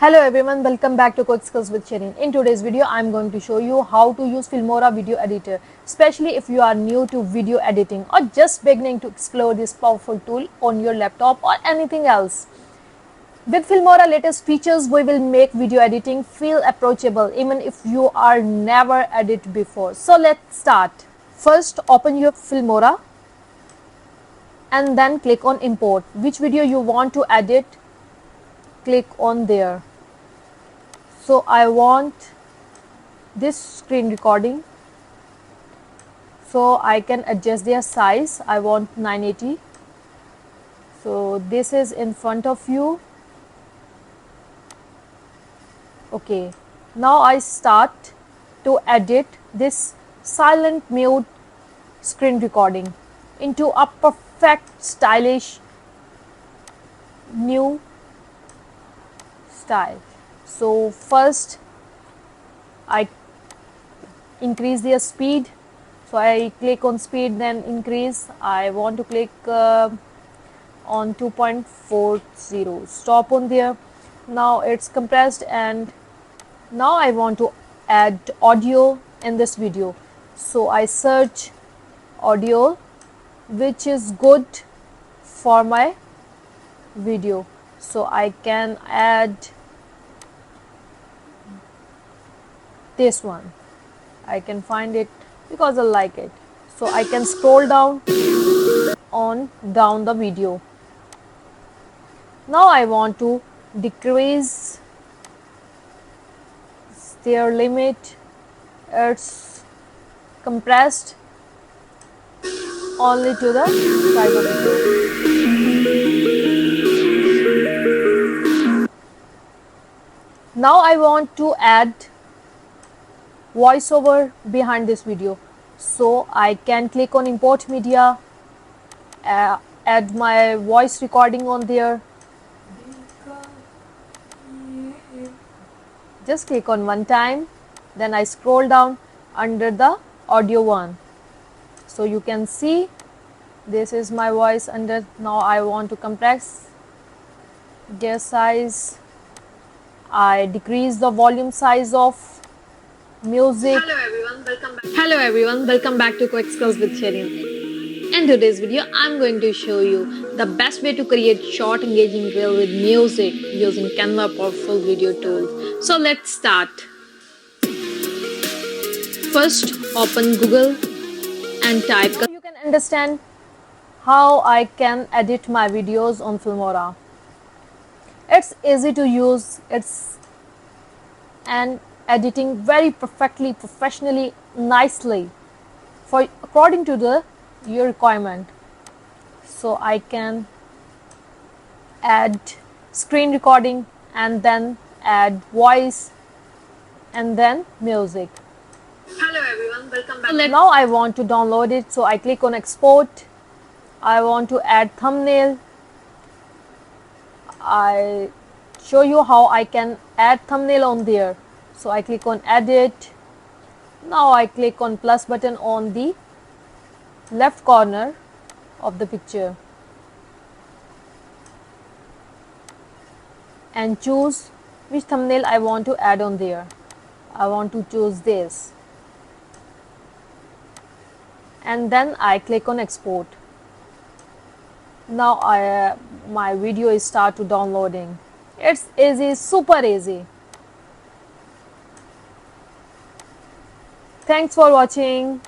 Hello everyone, welcome back to Quick Skills with Shehreen. In today's video, I'm going to show you how to use Filmora video editor, especially if you are new to video editing or just beginning to explore this powerful tool on your laptop or anything else. With Filmora latest features, we will make video editing feel approachable even if you are never edited before. So let's start. First, open your Filmora and then click on import. Which video you want to edit, click on there. So I want this screen recording, so I can adjust their size. I want 980. So this is in front of you. Okay, now I start to edit this silent mute screen recording into a perfect stylish new style. So first I increase their speed, so I click on speed, then increase. I want to click on 2.40, stop on there. Now it's compressed, and now I want to add audio in this video, so I search audio which is good for my video. So I can add this one. I can find it because I like it. So I can scroll down the video. Now I want to decrease their limit. It's compressed only to the side of the video. Now I want to add voiceover behind this video, so I can click on import media, add my voice recording on there. Just click on one time, then I scroll down under the audio one, so you can see this is my voice under. Now I want to compress their size. I decrease the volume size of music. Hello everyone, welcome back to Quick Skills with Shehreen. In today's video, I'm going to show you the best way to create short engaging reel with music using Canva powerful video tool. So let's start. First, open Google and type. You can understand how I can edit my videos on Filmora. It's easy to use. It's and editing very perfectly, professionally, nicely, for according to your requirement. So I can add screen recording and then add voice and then music. Hello everyone, welcome back. Now I want to download it, so I click on export. I want to add thumbnail. I show you how I can add thumbnail on there. So I click on edit. Now I click on plus button on the left corner of the picture and choose which thumbnail I want to add on there. I want to choose this, and then I click on export. Now my video is start to downloading. It's easy, super easy. Thanks for watching.